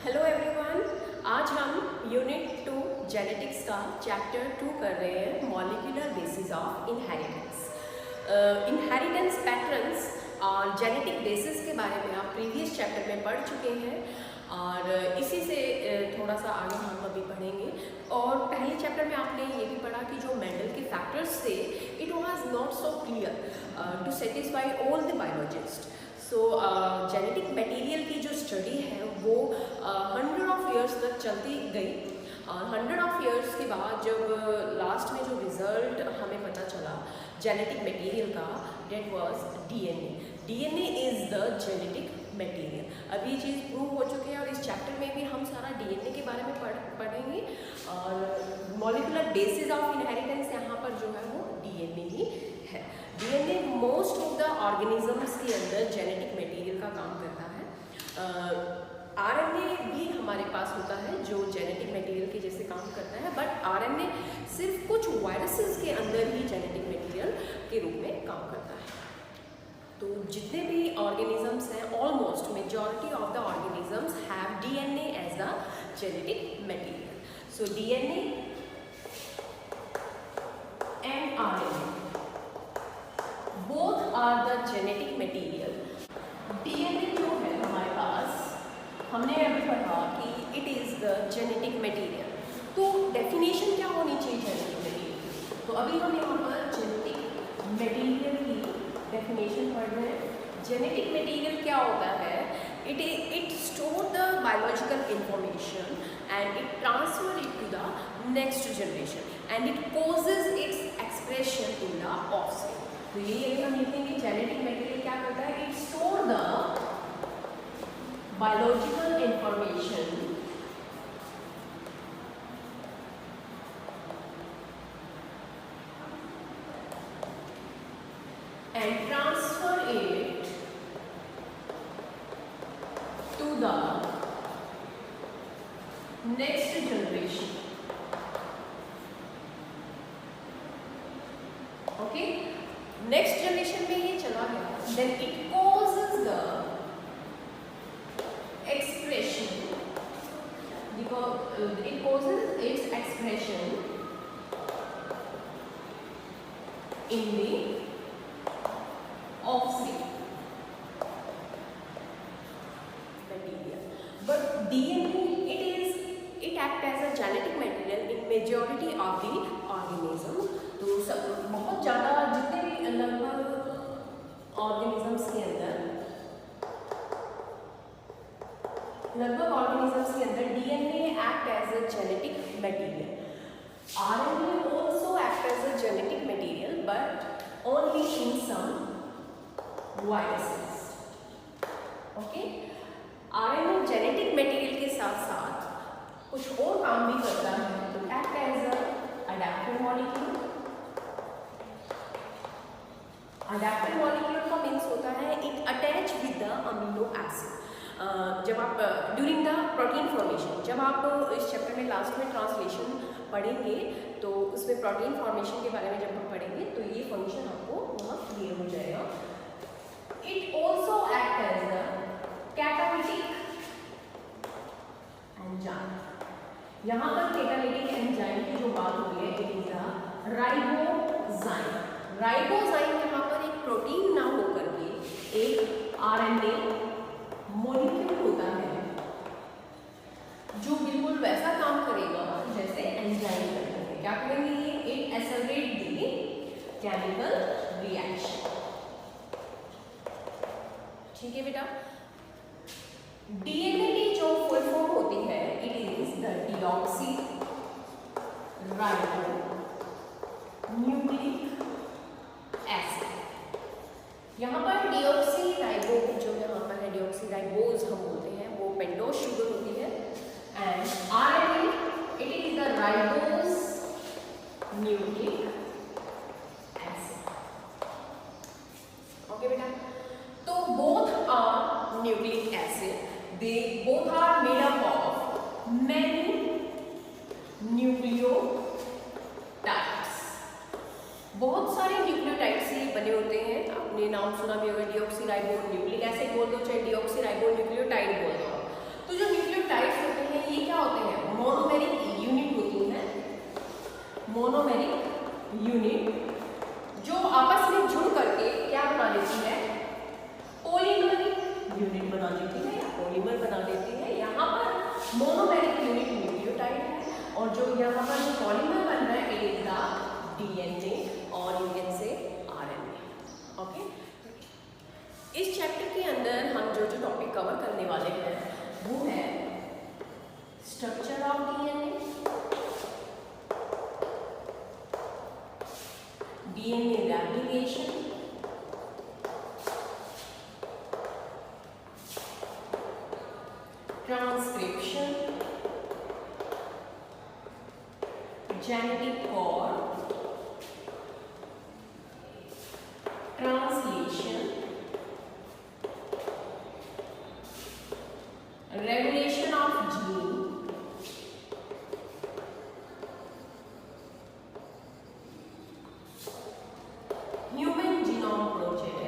Hello everyone, आज हम unit 2 genetics का चैप्टर 2 कर रहे हैं, molecular basis of inheritance. Inheritance patterns और जेनेटिक बेसिस के बारे में आप प्रीवियस चैप्टर में पढ़ चुके हैं और इसी से थोड़ा सा आगे हम अभी पढ़ेंगे। और पहले चैप्टर में आपने ये भी पढ़ा कि जो मेंडल के फैक्टर्स थे, it was not so clear to satisfy all the biologist. So genetic material की जो स्टडी है वो 100 ऑफ ईयर्स तक चलती गई और 100 ऑफ ईयर्स के बाद जब लास्ट में जो रिजल्ट हमें पता चला जेनेटिक मटेरियल का, that was DNA. DNA is the genetic material. अब ये चीज़ प्रूव हो चुकी है और इस चैप्टर में भी हम सारा डीएनए के बारे में पढ़ेंगे और मॉलिक्यूलर बेसिस ऑफ इनहेरिटेंस यहाँ पर जो है वो डीएनए ही है। DNA most of the organisms के अंदर जेनेटिक मटेरियल का काम करता है। आरएनए भी हमारे पास होता है जो जेनेटिक मटेरियल के जैसे काम करता है, बट आरएनए सिर्फ कुछ वायरसेस के अंदर ही जेनेटिक मटेरियल के रूप में काम करता है। तो जितने भी ऑर्गेनिजम्स हैं, almost majority of the organisms have DNA as the genetic material. So DNA and RNA both are the genetic material. DNA जो है हमारे पास, हमने अभी पढ़ा कि it is the genetic material. तो डेफिनेशन क्या होनी चाहिए जेनेटिक मटेरियल? तो अभी हम यहाँ पर जेनेटिक मटेरियल की डेफिनेशन पढ़ रहे हैं। जेनेटिक मटेरियल क्या होता है? It store the biological information and it transfer it to the next generation and it causes its expression in the offspring. तो ये हम लिखेंगे जेनेटिक मटेरियल क्या करता है? It store the biological information and transfer it to the next generation. Okay, next generation में ये चला गया, then it causes the expression, because it causes its expression in the offspring material. But DNA it acts as a genetic material in majority of the organism. तो सब बहुत ज़्यादा जितने भी लगभग ऑर्गेनिजम्स के अंदर DNA act as a genetic material. RNA also act as a genetic material but only in some viruses. Okay? RNA genetic material के साथ साथ कुछ और काम भी करता है। तो act as a adaptive molecule. Adaptive molecule का मीन्स होता है it attach with the amino acid. जब आप ड्यूरिंग द प्रोटीन फॉर्मेशन, जब आप इस चैप्टर में लास्ट में ट्रांसलेशन पढ़ेंगे तो उसमें प्रोटीन फॉर्मेशन के बारे में जब हम पढ़ेंगे तो ये फंक्शन आपको वहाँ क्लियर हो जाएगा। It also act as a catalytic enzyme. यहाँ पर कैटालिटिक एंजाइम की जो बात हो रही है, it is a ribozyme. Ribozyme यहाँ पर एक प्रोटीन ना होकर के एक आरएनए मॉलिक्यूल होता है जो बिल्कुल वैसा काम करेगा जैसे एंजाइम करते हैं। क्या करेंगे ये? It accelerate the chemical reaction. ठीक है बेटा। डीएनए की जो फुल फॉर्म होती है, it is the deoxy ribo nucleic acid. यहाँ पर डीऑक्सी राइबो जो यहाँ पर है, डीऑक्सी राइबोज हम बोलते हैं, वो पेंटोज शुगर होती है and RNA it is the ribose nucleic acid. Okay बेटा। तो both are nucleic acid, they both are made up of many nucleotides. बहुत सारे न्यूक्लियोटाइड से बने होते हैं। आपने नाम सुना भी होगा, डीऑक्सी राइबो न्यूक्लिक एसिड बोल दो, चाहे डीऑक्सी राइबो न्यूक्लियोटाइड बोल दो। तो जो न्यूक्लियोटाइड मोनोमेरिक यूनिट न्यूक्लियोटाइड है, और जो यहाँ पर जो पॉलीमर बन रहा है इट इज द डीएनए और you can say RNA. Okay, इस चैप्टर के अंदर हम जो जो टॉपिक कवर करने वाले हैं वो है structure of DNA, DNA replication, transcription, genetic code, translation, regulation of gene, human genome project,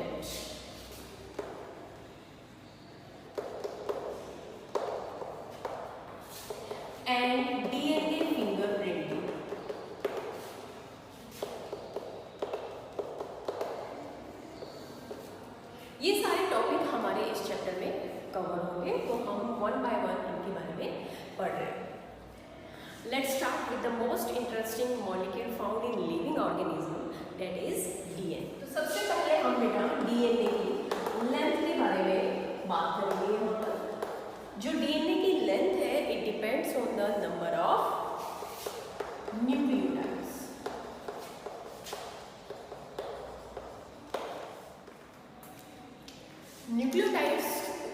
and DNA fingerprinting. ये सारे टॉपिक हमारे इस चैप्टर में कवर होंगे, तो हम वन बाय वन इनके बारे में पढ़ रहे हैं। Let's start with the most interesting molecule found in living organism, that is DNA. तो सबसे पहले हम बेटा डीएनए की लेंथ के बारे में बात करेंगे। यहाँ पर जो डीएनए की लेंथ है it depends on the number of nucleotides. Nucleotides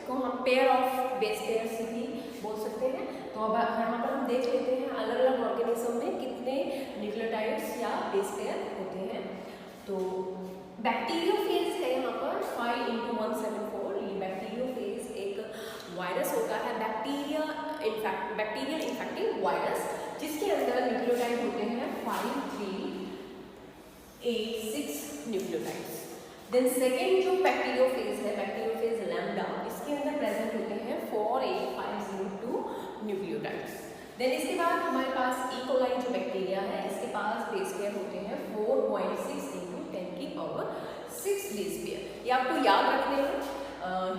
को हम पेयर ऑफ बेस पेयर से भी बोल सकते हैं। तो अब यहाँ पर हम देख लेते हैं अलग अलग ऑर्गेनिज्म में कितने न्यूक्लियोटाइड्स या बेस पेयर होते हैं। तो बैक्टीरियोफेज है यहाँ पर 5×174। ये बैक्टीरियोफेज एक वायरस होता है, बैक्टीरियल इन्फेक्टिंग वायरस, जिसके अंदर न्यूक्लियोटाइड होते हैं 5, 3, 8, 6 न्यूक्लियोटाइड्स। देन सेकेंड जो बैक्टीरियोफेज है, बैक्टीरियोफेज लैम्डा, इसके अंदर प्रेजेंट होते हैं 4, 8, 5, 0, 2 न्यूक्लियोटाइड्स। देन इसके बाद हमारे पास ई कोलाई जो बैक्टीरिया है, इसके पास बेस पेयर होते हैं 4.6×10⁻⁶ बेस पेयर। ये आपको याद रखने हैं।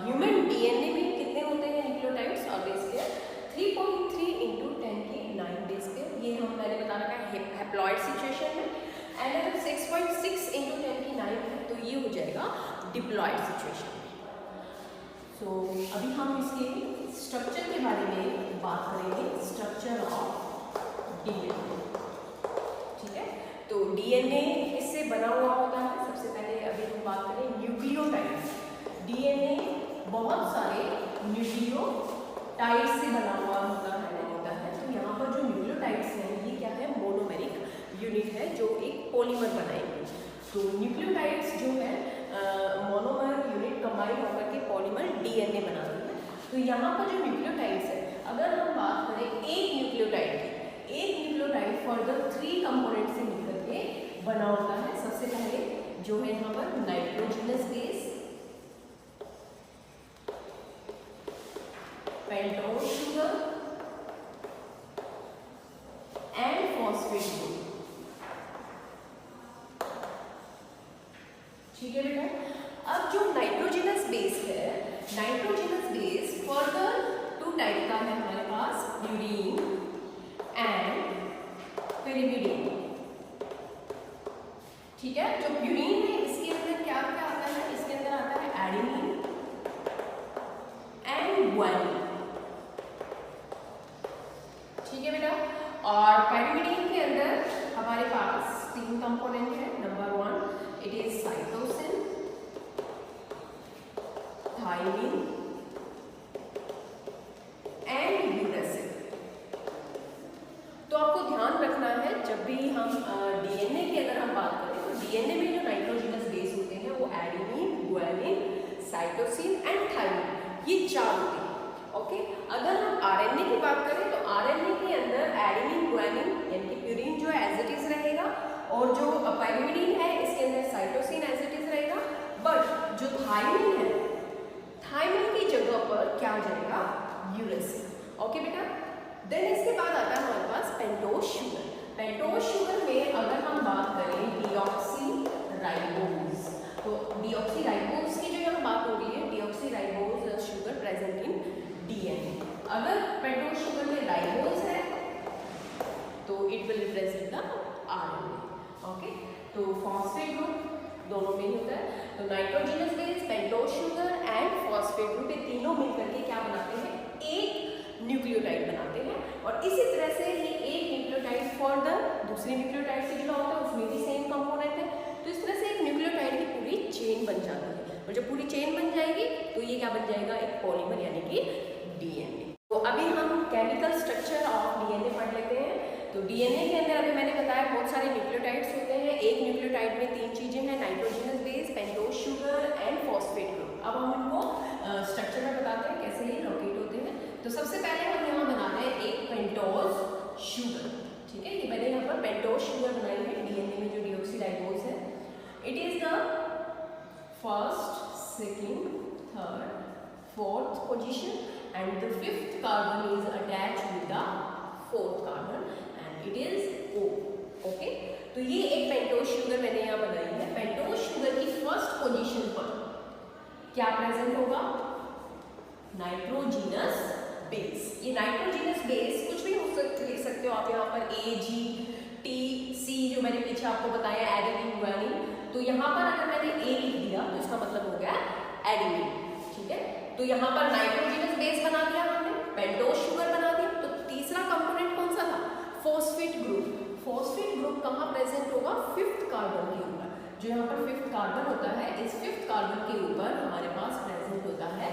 ह्यूमन डीएनए में कितने होते हैं न्यूक्लियोटाइड्स और बेस पेयर? 3.3×10⁹ base pair. ये हम मैंने बता रखा है हैप्लॉइड सिचुएशन में। एंड अगर 6.6×10⁹ है तो ये हो जाएगा डिप्लॉइड सिचुएशन में। सो अभी हम इसके स्ट्रक्चर के बारे में बात करेंगे, स्ट्रक्चर ऑफ डीएनए। ठीक है, तो डीएनए किससे बना हुआ होता है? सबसे पहले अभी हम बात करें न्यूक्लियोटाइड्स। डीएनए बहुत सारे न्यूक्लियोटाइड से बना हुआ होता है। तो यहाँ पर जो न्यूक्लियोटाइड्स हैं ये क्या है? मोनोमेरिक यूनिट है जो एक पॉलीमर बनाएंगे। तो न्यूक्लियोटाइड्स जो है मोनोमर यूनिट कंबाइन होकर के पॉलीमर डीएनए बनाते हैं। तो यहाँ पर जो न्यूक्लियोटाइड्स है, अगर हम बात करें एक न्यूक्लियोटाइड की, एक न्यूक्लियोटाइड फर्दर 3 कंपोनेंट से मिलकर के बना होता है। सबसे पहले जो है यहाँ पर nitrogenous base, pentose sugar and phosphate group. ठीक है बेटा, अब जो नाइट्रोजनस बेस है, नाइट्रोजनस बेस फर्दर 2 टाइप का है हमारे पास, प्यूरीन एंड पिरिमिडीन। ठीक है, जो प्यूरीन है इसके अंदर क्या क्या आता है? इसके अंदर आता है एडेनिन एंड ग्वानिन। ठीक है बेटा, और पाइरिमिडीन के अंदर हमारे पास 3 कंपोनेंट है। Number 1 it is cytosine, thymine and uracil. तो आपको ध्यान रखना है जब भी हम डीएनए की अगर हम बात करें तो डीएनए में जो नाइट्रोजनस बेस होते हैं वो adenine, guanine, cytosine and thymine, ये 4 होते हैं। ओके, अगर हम आरएनए की बात करें तो आरएनए के अंदर एडेनिन, ग्वानिन यानी कि प्यूरीन जो एज इट इज रहेगा, और जो पाइरिमिडीन है इसके अंदर साइटोसिन एज इट इज रहेगा। बट जो थाइमिन है, थाइमिन की जगह पर क्या आ जाएगा? यूरेसिल। ओके बेटा, देन इसके बाद आता है हमारे पास पेंटोज शुगर। पेंटोज शुगर में अगर हम बात करें डीऑक्सीराइबोज, तो डीऑक्सीराइबोज की जो यहाँ बात हो रही है, deoxyribose sugar present in DNA. अगर पेंटोज शुगर में राइबोज है तो it will represent the RNA. Okay, तो फॉस्फेट ग्रुप दोनों में ही होता है। तो nitrogenous base, pentose sugar and phosphate group, ये तीनों मिलकर के क्या बनाते हैं, एक न्यूक्लियोटाइड बनाते हैं। और इसी तरह से ये एक न्यूक्लियोटाइड फर्दर दूसरे न्यूक्लियोटाइड से जुड़ा होता है, उसमें भी सेम कंपोनेंट है। तो इस तरह से एक न्यूक्लियोटाइड की पूरी चेन बन जाती है, और जब पूरी चेन बन जाएगी तो ये क्या बन जाएगा, एक पॉलीमर यानी कि डीएनए। तो अभी हम केमिकल स्ट्रक्चर ऑफ डीएनए पढ़ लेते हैं। तो डीएनए के अंदर अभी मैंने बताया बहुत सारे न्यूक्लियोटाइड्स होते हैं। एक न्यूक्लियोटाइड में 3 चीजें हैं, nitrogenous base, pentose sugar and phosphate group. अब हम इनको स्ट्रक्चर में बताते हैं कैसे ये लोकेट होते हैं। तो सबसे पहले हम यहाँ बना रहे हैं एक पेंटोज शुगर। ठीक है, ये मैंने यहाँ पर पेंटोज शुगर बनाई है डीएनए में जो डीऑक्सीराइबोज है। It is the first, second, third, fourth position and the 5th carbon is attached with the 4th carbon and it is O. Okay, तो ये एक पेंटोज शुगर मैंने यहाँ बनाई है। पेंटोज शुगर की फर्स्ट पोजीशन पर क्या प्रेजेंट होगा, नाइट्रोजिनस बेस। ये नाइट्रोजिनस बेस कुछ भी लिख सकते हो आप यहाँ पर, A, G, T, C जो मैंने पीछे आपको बताया, एडेनिन, गुआनिन। तो यहाँ पर अगर मैंने A लिख दिया तो इसका मतलब हो गया एडेनिन। ठीक है, तो यहाँ पर नाइट्रोजनस बेस बना दिया हमने, पेंटोज शुगर बना दिया। तो तीसरा कंपोनेंट कौन सा था, फॉस्फेट ग्रुप। फॉस्फेट ग्रुप कहाँ प्रेजेंट होगा, 5th कार्बन के ऊपर। जो यहाँ पर 5th कार्बन होता है, इस 5th कार्बन के ऊपर हमारे पास प्रेजेंट होता है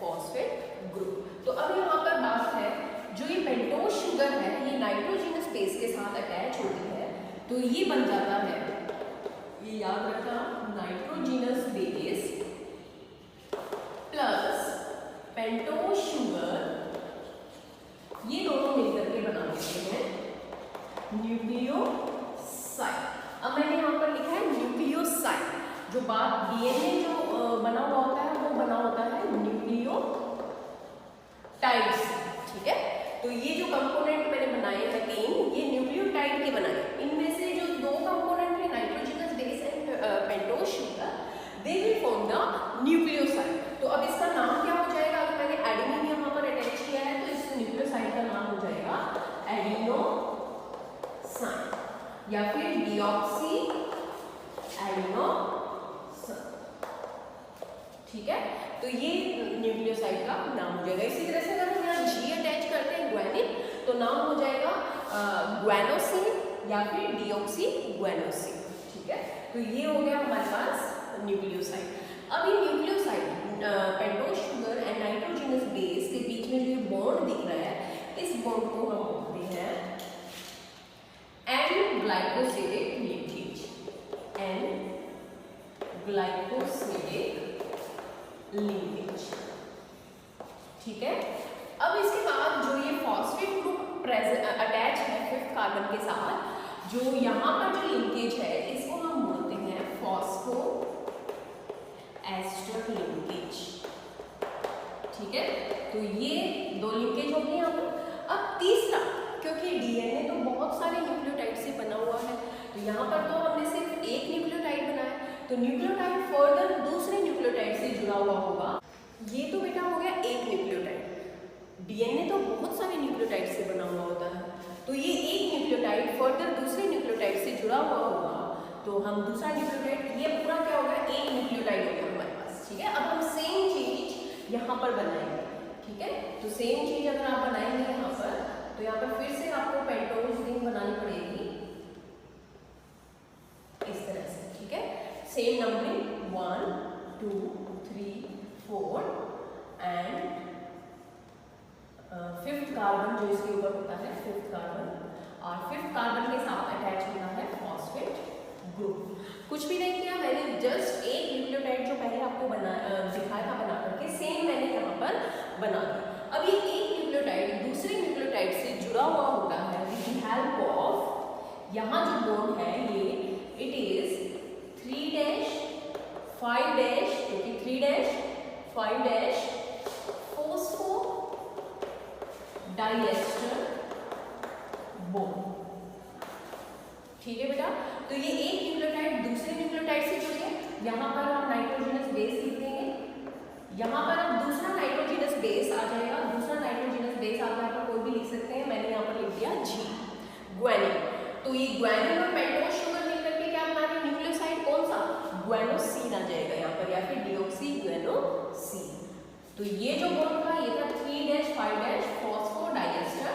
फॉस्फेट ग्रुप। तो अब यहाँ पर बात है, जो ये पेंटोज शुगर है ये नाइट्रोजनस बेस के साथ अटैच होती है, तो ये बन जाता है, ये याद रखना, nitrogenous base plus pentose sugar, ये दोनों मिलकर के बना देते हैं न्यूक्लियोसाइड। अब मैंने यहाँ पर लिखा है न्यूक्लियोसाइड। जो बात डीएनए जो बना हुआ होता है वो बना होता है न्यूक्लियोटाइड्स। ठीक है, तो ये जो कंपोनेंट मैंने बनाए हैं 3, ये न्यूक्लियोटाइड के बनाए। इनमें से जो 2 कंपोनेंट है, nitrogenous base and pentose sugar, they will form the nucleoside. तो अब इसका नाम क्या हो जाएगा, अगर मैंने एडेनिन यहाँ पर अटैच किया है तो इस न्यूक्लियोसाइड का नाम हो जाएगा एडिनोसाइन या फिर डीऑक्सी एडिनोसाइन। ठीक है, तो ये न्यूक्लियोसाइड का नाम हो जाएगा। इसी तरह से अगर हम यहाँ G अटैच करते हैं, ग्वानिन, तो नाम हो जाएगा ग्वानोसिन या फिर डीऑक्सी ग्वानोसिन। ठीक है, तो ये हो गया हमारे पास न्यूक्लियोसाइड। अब ये nucleoside pentose sugar and nitrogenous base के बीच में जो बॉन्ड दिख रहा है, इस बॉन्ड को हम बोलते हैं N glycosidic linkage. N glycosidic linkage. ठीक है, अब इसके बाद जो ये फॉस्फेट ग्रुप अटैच है 5th कार्बन के साथ, जो यहाँ पर जो लिंकेज है इसको हम बोलते हैं फॉस्फो एस्टर लिंकेज। ठीक है, तो ये 2 लिंकेज हो गए यहाँ पर। अब तीसरा, क्योंकि डीएनए तो बहुत सारे न्यूक्लियोटाइड से बना हुआ है, तो यहाँ पर तो हमने सिर्फ एक न्यूक्लियोटाइड बनाया, तो न्यूक्लियोटाइड फर्दर दूसरे न्यूक्लियोटाइड से जुड़ा हुआ होगा। ये तो बेटा हो गया एक न्यूक्लियोटाइड। डीएनए तो बहुत सारे न्यूक्लियोटाइड से बना हुआ होता है, तो ये एक न्यूक्लियोटाइड फर्दर दूसरे न्यूक्लियोटाइड से जुड़ा हुआ होगा, तो हम दूसरा न्यूक्लियोटाइड, ये पूरा क्या होगा, एक न्यूक्लियोटाइड हो गया हमारे पास। ठीक है, अब हम सेम चीज यहाँ पर बनाएंगे। ठीक है, तो सेम चीज अगर आप बनाएंगे यहाँ पर, तो यहाँ पर फिर से आपको पेंटोज रिंग बनानी पड़ेगी इस तरह से। ठीक है, same numbering 1 2 3 4 and 5th carbon जो इसके ऊपर होता है 5th कार्बन, और 5th कार्बन के साथ अटैच होता है फॉस्फेट ग्रुप। कुछ भी नहीं किया मैंने, जस्ट एक न्यूक्लियोटाइड जो पहले आपको दिखाया था बना करके, सेम मैंने यहाँ पर बना दिया। अब ये एक न्यूक्लियोटाइड दूसरे न्यूक्लियोटाइड से जुड़ा हुआ होता है विद द हेल्प ऑफ, यहाँ जो बॉन्ड है ये, इट इज 3' 5' क्योंकि 3' 5' फॉस्फो डाइएस्टर बॉन्ड। ठीक है बेटा, तो ये एक न्यूक्लियोटाइड दूसरे न्यूक्लियोटाइड से जुड़ गए। यहाँ पर हम नाइट्रोजनस बेस लिख देंगे, यहाँ पर अब दूसरा नाइट्रोजनस बेस आ जाएगा, दूसरा नाइट्रोजनस बेस दिया G, ग्वानिन। तो ये ग्वानिन और पेंटोस शुगर मिलकर के क्या बना रहे हैं, न्यूक्लियोसाइड कौन सा, ग्वानोसिन आ जाएगा यहाँ पर, या फिर डिऑक्सी ग्वानोसिन। तो ये जो बॉन्ड था ये था 3-5- फॉस्फोडाइएस्टर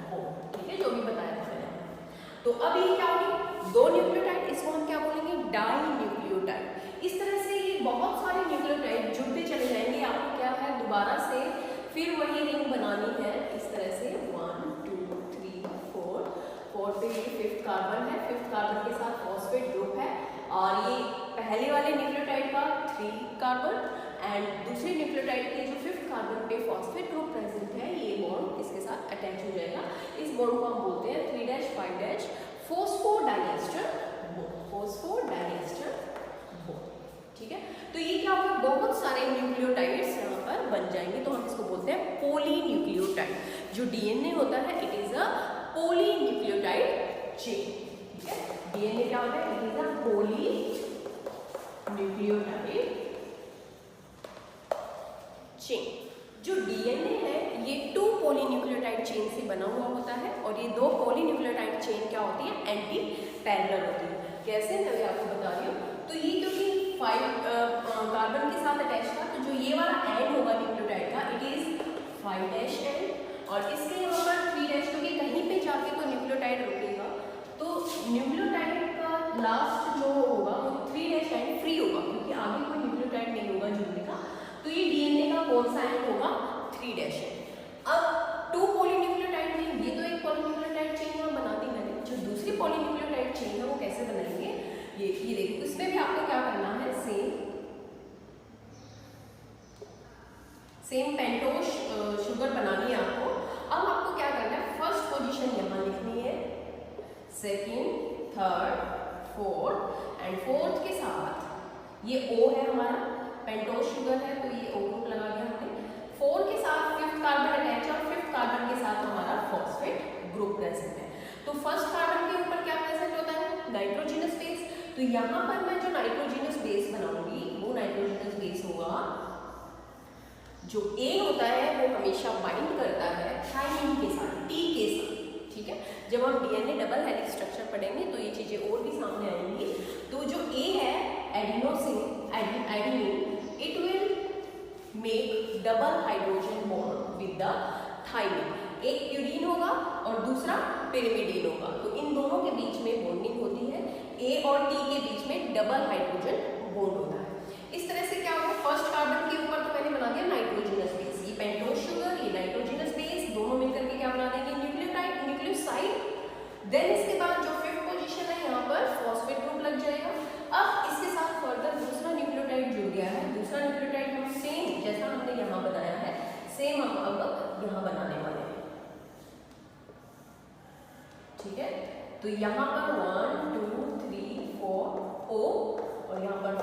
बॉन्ड, ठीक है, जो भी बताया था मैंने। तो अब ये क्या होगी, दो न्यूक्लियोटाइड, इसको हम क्या बोलेंगे, डाई न्यूक्लियोटाइड। इस तरह से ये बहुत सारे न्यूक्लियोटाइड जुड़ते चले जाएंगे। आपको क्या है, दोबारा से फिर वही रिंग बनानी है इस तरह से, 1 2 3 4, 4 पे ये 5th कार्बन है, 5th कार्बन के साथ फॉस्फेट ग्रुप है, और ये पहले वाले न्यूक्लियोटाइड का 3 कार्बन एंड दूसरे न्यूक्लियोटाइड के जो 5th कार्बन पे फॉस्फेट ग्रुप प्रेजेंट है, ये बॉन्ड इसके साथ अटैच हो जाएगा। इस बॉन्ड को हम बोलते हैं 3-5- फॉस्फोडाइएस्टर बॉन्ड, फॉस्फोडाइएस्टर बॉन्ड, ठीक है। तो ये क्या होगा, बहुत सारे न्यूक्लियोटाइड्स यहाँ पर बन जाएंगे, तो हम इसको बोलते हैं पॉलीन्यूक्लियोटाइड। जो डीएनए होता है it is a polynucleotide chain, ठीक है। डीएनए क्या होता है, it is a polynucleotide chain. जो डीएनए है ये 2 पॉलीन्यूक्लियोटाइड चेन से बना हुआ होता है, और ये 2 पॉलीन्यूक्लियोटाइड चेन क्या होती है, एंटी पैरेलल होती है। कैसे, मैं भी आपको बता रही हूँ। तो ये क्योंकि 5 कार्बन के साथ अटैच था, तो जो ये वाला एंड होगा न्यूक्लियोटाइड का, इट इज 5' एंड, और इसके यहाँ पर 3' क्योंकि कहीं पे जाके तो न्यूक्लियोटाइड रुकेगा, तो न्यूक्लियोटाइड का लास्ट जो होगा वो 3' एंड फ्री होगा, क्योंकि आगे कोई न्यूक्लियोटाइड नहीं होगा जुड़ने का। तो ये डीएनए का कौन सा एंड होगा, 3' एंड। अब 2 पॉलीन्यूक्लियोटाइड में ये तो एक पॉलीन्यूक्लियोटाइड चेन यहाँ बना दी मैंने, जो दूसरी पॉलीन्यूक्लियोटाइड चेन है वो कैसे बनाएंगे, ये देखिए, उसमें भी आपको क्या करना है, सेम पेंटोस शुगर बनानी है आपको। अब आपको क्या करना है, फर्स्ट पोजीशन यहाँ लिखनी है, second, third, fourth, and fourth के साथ ये O है हमारा, पेंटोस शुगर है तो ये O ग्रुप लगा दिया हमने। 4 के साथ 5th कार्बन अटैच है, और 5th कार्बन के साथ हमारा फॉस्फेट ग्रुप प्रेजेंट है। तो फर्स्ट कार्बन के ऊपर क्या प्रेजेंट होता है, नाइट्रोजनस बेस। तो यहाँ पर मैं जो नाइट्रोजनस बेस बनाऊंगी वो नाइट्रोजनस बेस होगा, जो A होता है वो हमेशा बाइंड करता है थायमिन के साथ, T के साथ, ठीक है। जब हम डीएनए डबल हेलिक्स स्ट्रक्चर पढ़ेंगे तो ये चीजें और भी सामने आएंगी। तो जो A है, adenine, it will make double hydrogen bond with the thymine. एक प्यूरीन होगा और दूसरा पिरिमिडीन होगा, तो इन दोनों के बीच में बॉन्डिंग होती है, A और T के बीच में डबल हाइड्रोजन बॉन्ड होता है। इस तरह से क्या होगा, फर्स्ट कार्बन के ऊपर तो मैंने बना दिया नाइट्रोजनस बेस, ये पेंटोस शुगर, ये नाइट्रोजनस बेस, दोनों मिलकर के क्या बना देंगे, न्यूक्लियोसाइड। देन इसके बाद जो 5th पोजीशन है यहाँ पर फॉस्फेट ग्रुप लग जाएगा। अब इसके साथ फर्दर दूसरा न्यूक्लियोटाइड जुड़ गया है, दूसरा न्यूक्लियोटाइड हम सेम जैसा हमने यहाँ बनाया है, सेम हम अब यहाँ बनाने वाले हैं, ठीक है। तो यहाँ पर 1 2 3 4 O, और यहाँ पर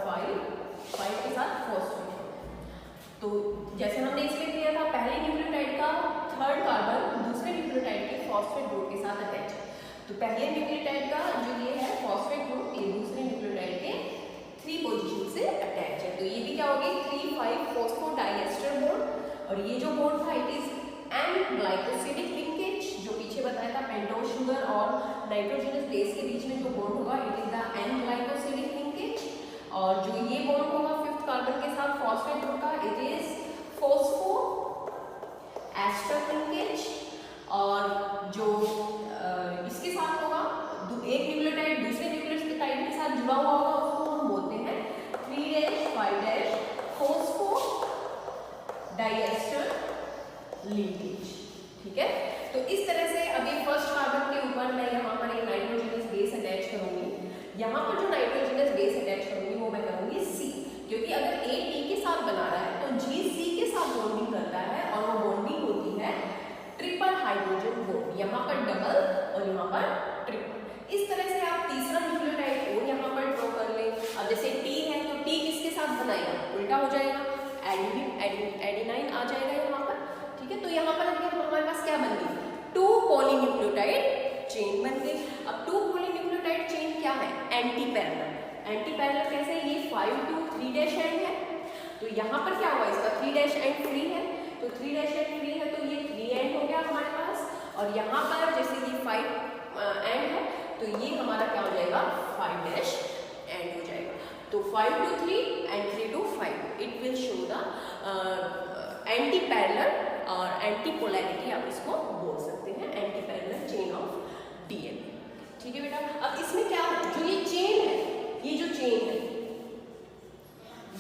5 के साथ फॉस्फेट। तो जैसे हमने इसमें किया था, पहले न्यूक्लियोटाइड का 3rd कार्बन दूसरे न्यूक्लियोटाइड के फॉस्फेट ग्रुप के साथ अटैच है। तो पहले न्यूक्लियोटाइड का जो ये है फॉस्फेट ग्रुप, ये दूसरे न्यूक्लियोटाइड के 3 पोजीशन से अटैच है। तो ये भी क्या होगी, 3-5 फॉस्फोडाइएस्टर बॉन्ड। और ये जो बॉन्ड था it is N glycosidic linkage, जो पीछे बताया था पेंटोस शुगर और नाइट्रोजनस बेस के बीच में जो बॉन्ड होगा it is the N glycosidic linkage. और जो ये बॉन्ड होगा 5th कार्बन के साथ फॉस्फेट ग्रुप का, it is phospho ester linkage. और जो इसके साथ होगा, एक न्यूक्लियोटाइड दूसरे न्यूक्लियोटाइड के साथ जुड़ा हुआ होगा, उसको हम बोलते हैं 3-5- फॉस्फो डाइएस्टर लिंकेज, ठीक है। तो इस तरह से अभी फर्स्ट कार्बन के ऊपर मैं यहाँ पर एक नाइट्रोजनस बेस अटैच करूंगी। यहाँ पर जो नाइट्रोजनस बेस अटैच करूंगी वो मैं करूंगी C, क्योंकि अगर A T के साथ बना रहा है तो G C के साथ बॉन्डिंग करता है, और वो बॉन्डिंग होती है ट्रिपल हाइड्रोजन बॉन्ड, यहाँ पर डबल और यहाँ पर ट्रिपल। इस तरह से आप तीसरा न्यूक्लियोटाइड और यहाँ पर ड्रॉ कर लें। अब जैसे T है तो T किसके साथ बनाएगा, उल्टा हो जाएगा, एडेनाइन आ जाएगा यहाँ पर, ठीक है। तो यहाँ पर हमारे पास क्या बन गई, 2 पॉलीन्यूक्लियोटाइड चेन बन गई। अब 2 पॉलीन्यूक्लियोटाइड चेन क्या है, एंटी पैरेलल। एंटी पैरेलल कैसे, ये 5 to 3' एंड है, तो यहाँ पर क्या हुआ, इसका 3' एंड फ्री है, तो 3' एंड फ्री है तो ये 3 एंड हो गया हमारे पास। और यहाँ पर जैसे ये 5 एंड है, तो ये हमारा क्या हो जाएगा 5 डैश एंड हो जाएगा। तो 5 to 3 and 3 to 5 it will show the anti parallel और एंटी पोलैरिटी आप इसको बोल सकते हैं, anti parallel chain of DNA. ठीक है बेटा, अब इसमें क्या है, जो ये चेन है, ये जो चेन है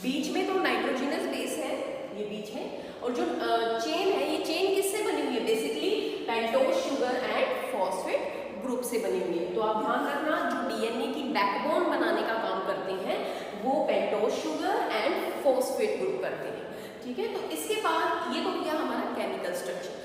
बीच में तो नाइट्रोजनस बेस है ये बीच में, और जो चेन है ये चेन किससे बनी हुई है, basically pentose sugar and phosphate group से बनी हुई है। तो आप ध्यान रखना, जो डीएनए की बैकबोन बनाने का काम करते हैं वो pentose sugar and phosphate group करते हैं। ठीक है, तो इसके बाद ये तो हो गया हमारा केमिकल स्ट्रक्चर।